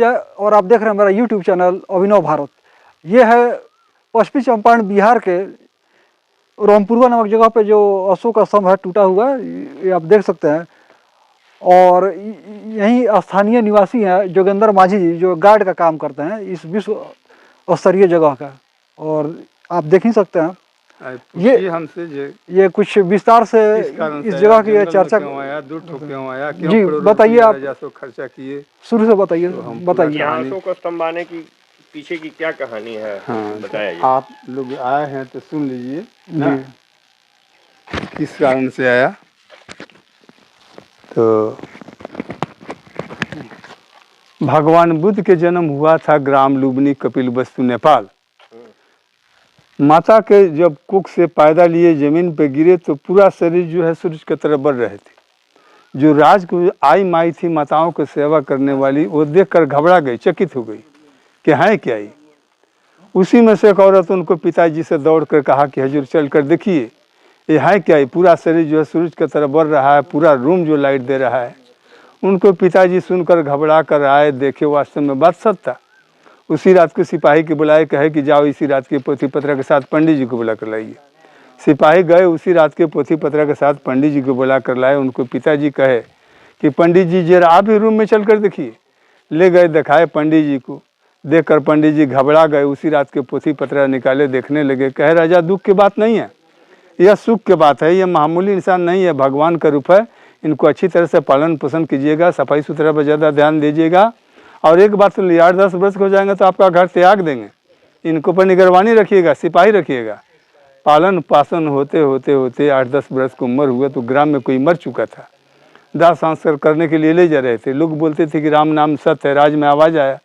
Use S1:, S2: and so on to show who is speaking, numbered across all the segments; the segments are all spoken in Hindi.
S1: और आप देख रहे हैं मेरा यूट्यूब चैनल अभिनव भारत। ये है पश्चिमी चंपारण बिहार के रामपुरवा नामक जगह पे जो अशोक स्तंभ है टूटा हुआ है, ये आप देख सकते हैं। और यहीं स्थानीय निवासी हैं जोगेंद्र माझी जी, जो गार्ड का काम करते हैं इस विश्व स्तरीय जगह का। और आप देख ही सकते हैं ये हमसे ये कुछ विस्तार से इस जगह की चर्चा जी बताइए। आप खर्चा किए शुरू से बताइए।
S2: अशोक स्तंभ आने की पीछे की क्या कहानी है?
S3: हाँ, बताइए। आप लोग आए हैं तो सुन लीजिए ना, किस कारण से आया। तो भगवान बुद्ध के जन्म हुआ था ग्राम लुम्बिनी कपिलवस्तु नेपाल। माता के जब कुख से पैदा लिए जमीन पे गिरे तो पूरा शरीर जो है सूरज की तरफ बढ़ रहे थे। जो आई माई थी माताओं की सेवा करने वाली, वो देखकर घबरा गई, चकित हो गई कि है क्या ही। उसी में से एक औरत उनको पिताजी से दौड़ कर कहा कि हजूर चल कर देखिए ये है क्या ही, पूरा शरीर जो है सूरज की तरफ बढ़ रहा है, पूरा रूम जो लाइट दे रहा है। उनको पिताजी सुनकर घबरा कर आए, देखे वास्तव में बात सच था। उसी रात को सिपाही के बुलाए, कहे कि जाओ इसी रात के पोथी पत्र के साथ पंडित जी को बुला कर लाइए। सिपाही गए, उसी रात के पोथी पत्र के साथ पंडित जी को बुला कर लाए। उनको पिताजी कहे कि पंडित जी जरा आप ही रूम में चल कर देखिए। ले गए, दिखाए पंडित जी को। देखकर पंडित जी घबरा गए, उसी रात के पोथी पत्र निकाले, देखने लगे। कहे राजा दुख की बात नहीं है, यह सुख की बात है, यह मामूली इंसान नहीं है, भगवान का रूप है। इनको अच्छी तरह से पालन पोषण कीजिएगा, सफाई सुथरा पर ज़्यादा ध्यान दीजिएगा। और एक बात सुन लीजिए, 8-10 वर्ष हो जाएंगे तो आपका घर त्याग देंगे। इनको पर निगरानी रखिएगा, सिपाही रखिएगा। पालन पोषण होते होते होते 8-10 वर्ष की उम्र हुआ तो ग्राम में कोई मर चुका था। दाह संस्कार करने के लिए ले जा रहे थे। लोग बोलते थे कि राम नाम सत्य है। राज में आवाज़ आया,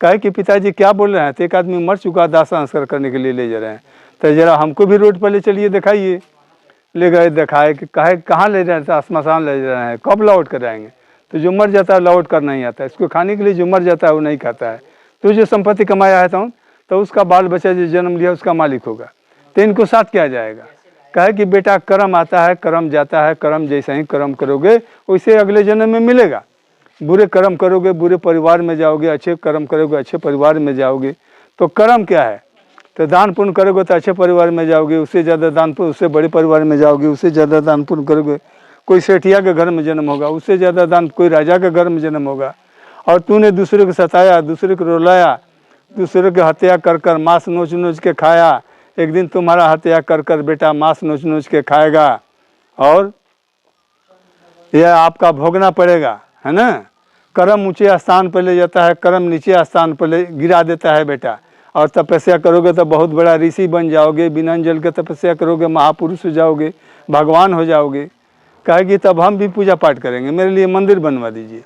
S3: कहे कि पिताजी क्या बोल रहे हैं? तो एक आदमी मर चुका, दाह संस्कार करने के लिए ले जा रहे हैं, तो जरा हमको भी रोड पर ले चलिए, दिखाइए। ले गए, दिखाए कि कहे कहाँ ले जा रहे हैं? श्मशान ले जा रहे हैं। कब लौट कर आएंगे? तो जो मर जाता है लौट कर नहीं आता है। इसको खाने के लिए जो मर जाता है वो नहीं खाता है। तो जो संपत्ति कमाया है तो उसका बाल बच्चा जो जन्म लिया उसका मालिक होगा। तो इनको साथ क्या जाएगा? कहे कि बेटा कर्म आता है, कर्म जाता है, कर्म जैसा ही कर्म करोगे वैसे अगले जन्म में मिलेगा। बुरे कर्म करोगे बुरे परिवार में जाओगे, अच्छे कर्म करोगे अच्छे परिवार में जाओगे। तो कर्म क्या है? तो दान पुण्य करोगे तो अच्छे परिवार में जाओगे, उससे ज़्यादा दान पुण्य उससे बड़े परिवार में जाओगे, उससे ज़्यादा दान पुण्य करोगे कोई सेठिया के घर में जन्म होगा, उससे ज़्यादा दान कोई राजा के घर में जन्म होगा। और तूने दूसरे को सताया, दूसरे को रुलाया, दूसरे की हत्या कर कर मांस नोच नोच के खाया। एक दिन तुम्हारा हत्या कर कर बेटा मांस नोच नोच के खाएगा और यह आपका भोगना पड़ेगा, है ना। कर्म ऊँचे स्थान पर ले जाता है, कर्म नीचे स्थान पर ले गिरा देता है बेटा। और तपस्या करोगे तो बहुत बड़ा ऋषि बन जाओगे, बिना जल के तपस्या करोगे महापुरुष हो जाओगे, भगवान हो जाओगे। कहे कि तब हम भी पूजा पाठ करेंगे, मेरे लिए मंदिर बनवा दीजिए।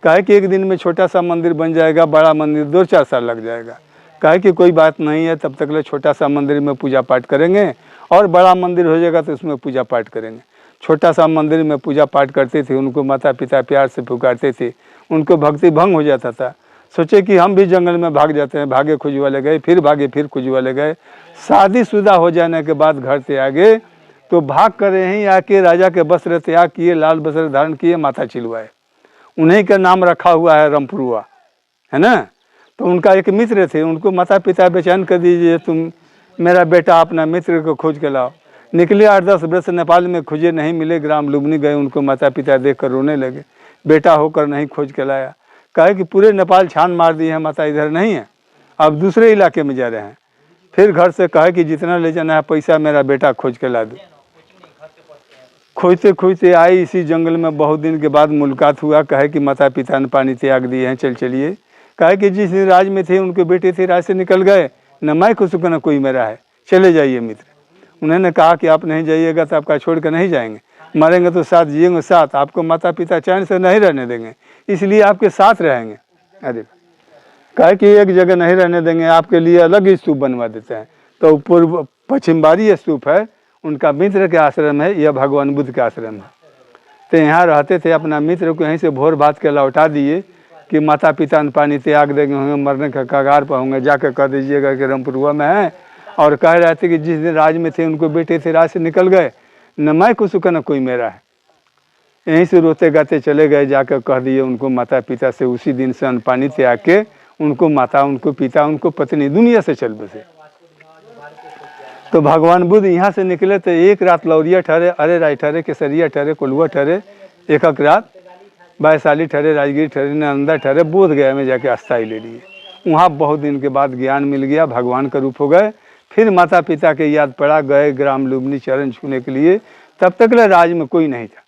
S3: कहे कि एक दिन में छोटा सा मंदिर बन जाएगा, बड़ा मंदिर 2-4 साल लग जाएगा। कहे कि कोई बात नहीं है, तब तक ले छोटा सा मंदिर में पूजा पाठ करेंगे और बड़ा मंदिर हो जाएगा तो उसमें पूजा पाठ करेंगे। छोटा सा मंदिर में पूजा पाठ करते थे, उनको माता पिता प्यार से पुकारते थे, उनको भक्ति भंग हो जाता था। सोचे कि हम भी जंगल में भाग जाते हैं, भागे खुजवाले गए, फिर भागे फिर खुजवाले गए। शादीशुदा हो जाने के बाद घर से आगे तो भाग कर यहीं आके राजा के वस्त्र त्याग किए, लाल वस्त्र धारण किए, माथा चिलवाए। उन्हीं का नाम रखा हुआ है रामपुरवा, है ना। तो उनका एक मित्र थे, उनको माता पिता बेचैन कर दीजिए, तुम मेरा बेटा अपना मित्र को खोज के लाओ। निकले 8-10 वर्ष नेपाल में खोजे, नहीं मिले। ग्राम लुम्बिनी गए, उनको माता पिता देख कर रोने लगे, बेटा होकर नहीं खोज के लाया। कहे कि पूरे नेपाल छान मार दिए हैं, माता इधर नहीं है, अब दूसरे इलाके में जा रहे हैं। फिर घर से कहे कि जितना ले जाना है पैसा मेरा बेटा खोज के ला दो। खोजते खोजते आई इसी जंगल में, बहुत दिन के बाद मुलाकात हुआ। कहे कि माता पिता ने पानी त्याग दिए हैं, चलिए। कहे कि जिस दिन राज में थे उनके बेटे थे, राज से निकल गए, न मैं खुश न कोई मेरा है, चले जाइए मित्र। उन्होंने कहा कि आप नहीं जाइएगा तो आपका छोड़ कर नहीं जाएंगे, मरेंगे तो साथ जिएंगे साथ, आपको माता पिता चैन से नहीं रहने देंगे, इसलिए आपके साथ रहेंगे। अरे कहे कि एक जगह नहीं रहने देंगे, आपके लिए अलग स्तूप बनवा देते हैं। तो पूर्व पश्चिम बारी स्तूप है, उनका मित्र के आश्रम है, यह भगवान बुद्ध का आश्रम है। तो यहाँ रहते थे, अपना मित्र को यहीं से भोर भात के लौटा दिए कि माता पिता ने पानी त्याग देंगे, होंगे मरने का कगार पर होंगे, जाकर कह दीजिएगा कि रामपुरवा में है। और कह रहे थे कि जिस दिन राज में थे उनको बेटे थे, राज से निकल गए, न मैं को सुख न कोई मेरा है। यहीं से रोते गाते चले गए, जाकर कह दिए उनको माता पिता से। उसी दिन से अन्न पानी त्याग के उनको माता, उनको पिता, उनको पत्नी दुनिया से चल बसे। तो भगवान बुद्ध यहाँ से निकले तो एक रात लौरिया ठहरे, अरे राय ठहरे, केसरिया ठहरे, कोल्हुआ ठहरे, एक रात वैशाली ठहरे, राजगीर ठहरे, नालंदा ठहरे, बोध गया में जाके अस्थाई ले लिए। वहाँ बहुत दिन के बाद ज्ञान मिल गया, भगवान का रूप हो गए। फिर माता पिता के याद पड़ा, गए ग्राम लुम्बिनी चरण छूने के लिए। तब तक ले राज में कोई नहीं था।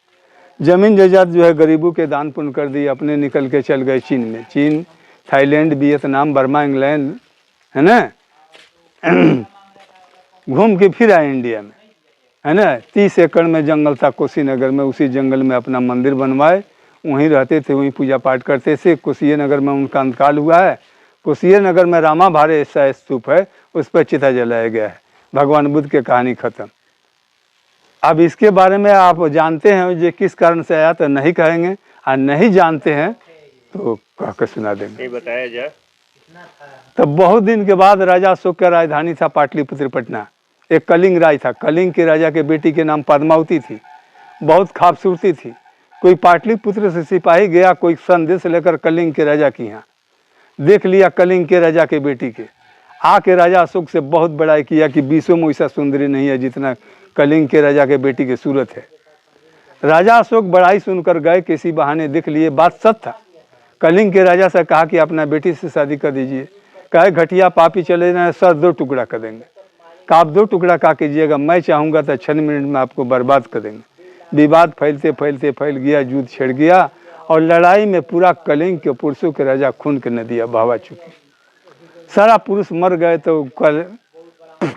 S3: जमीन जायदाद जो है गरीबों के दान पुण्य कर दी, अपने निकल के चल गए चीन में। चीन, थाईलैंड, वियतनाम, बर्मा, इंग्लैंड, है ना, घूम के फिर आए इंडिया में, है ना। 30 एकड़ में जंगल था कुशीनगर में, उसी जंगल में अपना मंदिर बनवाए, वहीं रहते थे, वहीं पूजा पाठ करते थे। कुशीनगर में उनका अंतकाल हुआ है। कुशीनगर में रामा भारे ऐसा स्तूप है, उस पर चिता जलाया गया है। भगवान बुद्ध की कहानी खत्म। अब इसके बारे में आप जानते हैं ये किस कारण से आया, तो नहीं कहेंगे, और नहीं जानते हैं तो कह कर सुना देंगे।
S2: ये बताया जाए।
S3: तो बहुत दिन के बाद राजा अशोक का राजधानी था पाटलिपुत्र पटना। एक कलिंग राज था। कलिंग के राजा के बेटी के नाम पद्मावती थी, बहुत खूबसूरती थी। कोई पाटलिपुत्र से सिपाही गया, कोई संदेश लेकर कलिंग के राजा की यहाँ, देख लिया कलिंग के राजा के बेटी के, आके राजा अशोक से बहुत बड़ाई किया कि 20 में ऐसा सुंदरी नहीं है जितना कलिंग के राजा के बेटी की सूरत है। राजा अशोक बड़ाई सुनकर गए, किसी बहाने देख लिए, बात सच था। कलिंग के राजा से कहा कि अपना बेटी से शादी कर दीजिए। कहे घटिया पापी चले जाए, सर 2 टुकड़ा कर देंगे। कहा आप 2 टुकड़ा का कीजिएगा, मैं चाहूँगा तो 6 मिनट में आपको बर्बाद कर देंगे। विवाद फैलते फैलते फैल गया, युद्ध छिड़ गया, और लड़ाई में पूरा कलिंग के पुरुषों के राजा खून के नदियाँ बहवा चुकी। सारा पुरुष मर गए। तो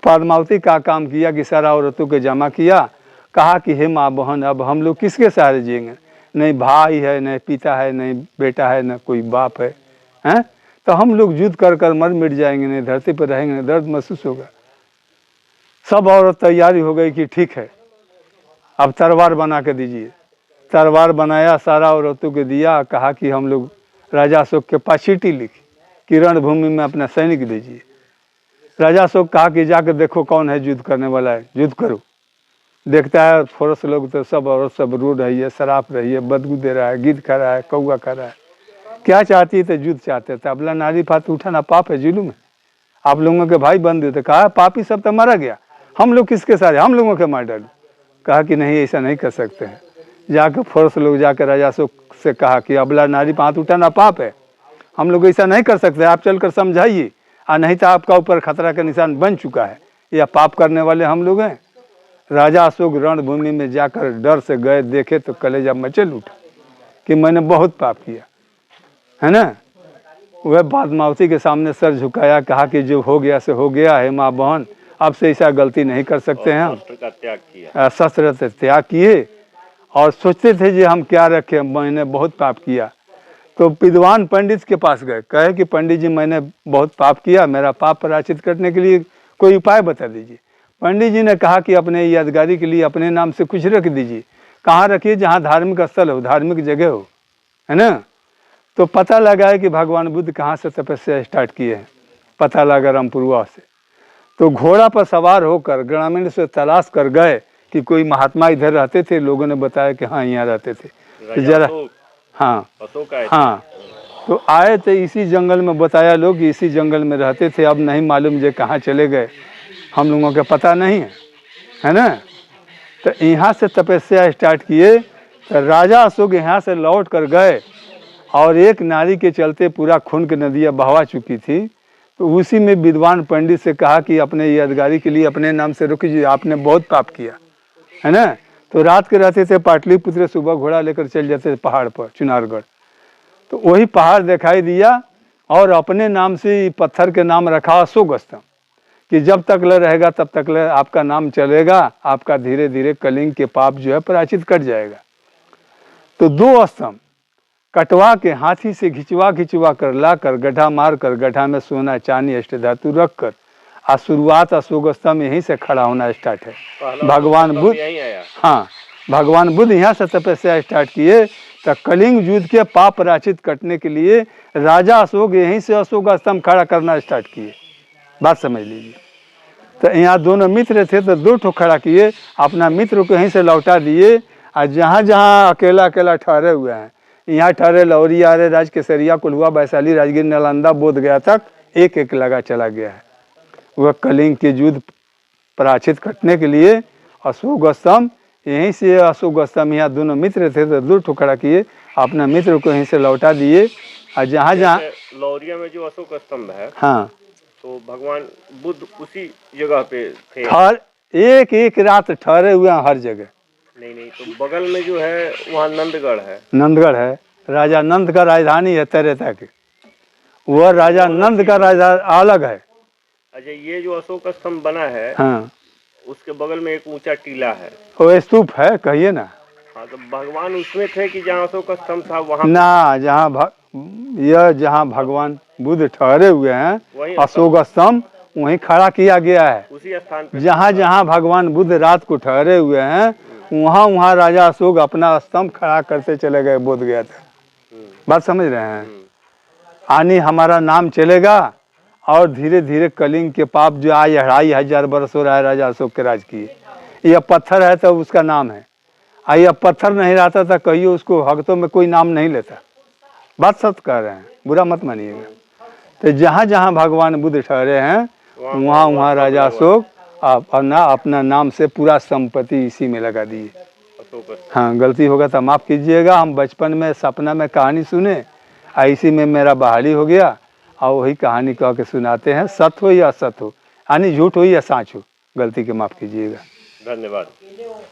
S3: पद्मावती का काम किया कि सारा औरतों को जमा किया, कहा कि हे माँ बहन, अब हम लोग किसके सहारे जिएंगे? नहीं भाई है, नहीं पिता है, नहीं बेटा है, न कोई बाप है, हैं? तो हम लोग युद्ध कर कर मर मिट जाएंगे, नहीं धरती पर रहेंगे, नहीं दर्द महसूस होगा। सब औरत तैयारी हो गई कि ठीक है, अब तलवार बना के दीजिए। तलवार बनाया, सारा औरतों को दिया, कहा कि हम लोग राजा अशोक के पास चिट्ठी लिखी कि रणभूमि में अपना सैनिक दीजिए। राजा अशोक कहा कि जाकर देखो कौन है युद्ध करने वाला है, युद्ध करो। देखता है फौरस लोग तो सब औरत सब रो रही है, शराब रही है, बदबू दे रहा है, गिद्ध खा रहा है, कौआ खा रहा है। क्या चाहती है? तो युद्ध चाहते थे। अबला नारी फात उठाना पाप है, जुलूम है। आप लोगों के भाई बंधु थे। कहा पापी सब तो मारा गया, हम लोग किसके सारे, हम लोगों के मार डालू। कहा कि नहीं, ऐसा नहीं कर सकते हैं। जाकर फौरस लोग जाकर राजा अशोक से कहा कि अबला नारी पर हाथ उठाना पाप है, हम लोग ऐसा नहीं कर सकते, आप चलकर समझाइए, और नहीं तो आपका ऊपर खतरा का निशान बन चुका है, या पाप करने वाले हम लोग हैं। राजा अशोक रणभूमि में जाकर डर से गए, देखे तो कलेजा मचल उठा कि मैंने बहुत पाप किया, है ना। वह पद्मावती के सामने सर झुकाया, कहा कि जो हो गया से हो गया है माँ बहन, अब से ऐसा गलती नहीं कर सकते हैं हम।
S2: शस्त्र का त्याग किया,
S3: शस्त्र से त्याग किए, और सोचते थे कि हम क्या रखें, मैंने बहुत पाप किया। तो विद्वान पंडित के पास गए, कहे कि पंडित जी मैंने बहुत पाप किया, मेरा पाप प्रायश्चित करने के लिए कोई उपाय बता दीजिए। पंडित जी ने कहा कि अपने यादगारी के लिए अपने नाम से कुछ रख दीजिए। कहाँ रखिए? जहाँ धार्मिक स्थल हो, धार्मिक जगह हो, है ना। तो पता लगा है कि भगवान बुद्ध कहाँ से तपस्या स्टार्ट किए हैं। पता लगा रामपुरवा से। तो घोड़ा पर सवार होकर ग्रामीण से तलाश कर गए कि कोई महात्मा इधर रहते थे। लोगों ने बताया कि हाँ यहाँ रहते थे। तो जरा हाँ हाँ, तो आए थे इसी जंगल में, बताया लोग कि इसी जंगल में रहते थे। अब नहीं मालूम जो कहाँ चले गए, हम लोगों का पता नहीं है, है ना। तो यहाँ से तपस्या स्टार्ट किए। तो राजा अशोक यहाँ से लौट कर गए, और एक नारी के चलते पूरा खून की नदियाँ बहवा चुकी थी। तो उसी में विद्वान पंडित से कहा कि अपने यादगारी के लिए अपने नाम से रुकिए, आपने बहुत पाप किया, है ना। तो रात के रहते थे पाटलिपुत्र, सुबह घोड़ा लेकर चल जाते थे पहाड़ पर चुनारगढ़। तो वही पहाड़ दिखाई दिया, और अपने नाम से पत्थर के नाम रखा अशोक स्तंभ, कि जब तक ल रहेगा तब तक ल आपका नाम चलेगा, आपका धीरे धीरे कलिंग के पाप जो है प्रायश्चित कट जाएगा। तो 2 स्तंभ कटवा के हाथी से खिंचवा कर लाकर गड्ढा मार कर, गड्ढा में सोना चांदी अष्ट धातु रख कर, और शुरुआत अशोक स्तंभ यहीं से खड़ा होना स्टार्ट है। भगवान बुद्ध, हाँ, भगवान बुद्ध यहाँ से तपस्या स्टार्ट किए। तो कलिंग युद्ध के पाप प्रायश्चित कटने के लिए राजा अशोक यहीं से अशोक स्तंभ खड़ा करना स्टार्ट किए। बात समझ लीजिए। तो यहाँ दोनों मित्र थे, तो 2 ठो खड़ा किए, अपना मित्र को यहीं से लौटा दिए, और जहाँ जहाँ अकेला अकेला ठहरे हुए हैं, यहाँ ठहरे लौरी आर्य राज केसरिया कुलवा वैशाली राजगीर नालंदा बोध गया तक एक एक लगा चला गया है। वह कलिंग के युद्ध पराचित करने के लिए अशोक स्तंभ, यहीं से अशोक स्तंभ, यहाँ दोनों मित्र थे तो दूर ठुकरा किए, अपना मित्र को यहीं से लौटा दिए। और जहाँ जहाँ
S2: लौरिया में जो अशोक स्तंभ है,
S3: हाँ,
S2: तो भगवान बुद्ध उसी जगह पे थे।
S3: ठहर एक एक रात ठहरे हुए हैं हर जगह।
S2: नहीं, तो बगल में जो है वहाँ नंदगढ़ है।
S3: नंदगढ़ है, राजा नंद का राजधानी है तेरेता की, वह राजा नंद का राजधानी अलग है।
S2: अच्छा, ये जो अशोक स्तंभ बना है,
S3: हाँ,
S2: उसके बगल में एक ऊंचा टीला है,
S3: वो स्तूप है, कहिए ना।
S2: हाँ, तो भगवान उसमें थे कि जहाँ अशोक स्तंभ था वहाँ?
S3: ना, जहाँ भगवान बुद्ध ठहरे हुए हैं अशोक स्तंभ वहीं खड़ा किया गया है।
S2: उसी स्थान पे
S3: जहाँ जहाँ भगवान बुद्ध रात को ठहरे हुए हैं वहाँ वहाँ राजा अशोक अपना स्तंभ खड़ा करते चले गए बोध गया था। बात समझ रहे हैं? आनी हमारा नाम चलेगा और धीरे धीरे कलिंग के पाप जो आज 2500 वर्ष हो रहा है राजा अशोक के राज की, यह पत्थर है तो उसका नाम है। यह पत्थर नहीं रहता था कहिए उसको भक्तों में कोई नाम नहीं लेता। बात सत्य कह रहे हैं, बुरा मत मानिएगा। तो जहाँ जहाँ भगवान बुद्ध ठहरे हैं वहाँ वहाँ राजा अशोक अपना नाम से पूरा संपत्ति इसी में लगा दिए। हाँ, गलती होगा तो माफ़ कीजिएगा। हम बचपन में सपना में कहानी सुने, इसी में मेरा बहाली हो गया और वही कहानी कह के सुनाते हैं, सत्य हो या असत्य हो, यानी झूठ हो या साँच हो, गलती के माफ़ कीजिएगा।
S2: धन्यवाद।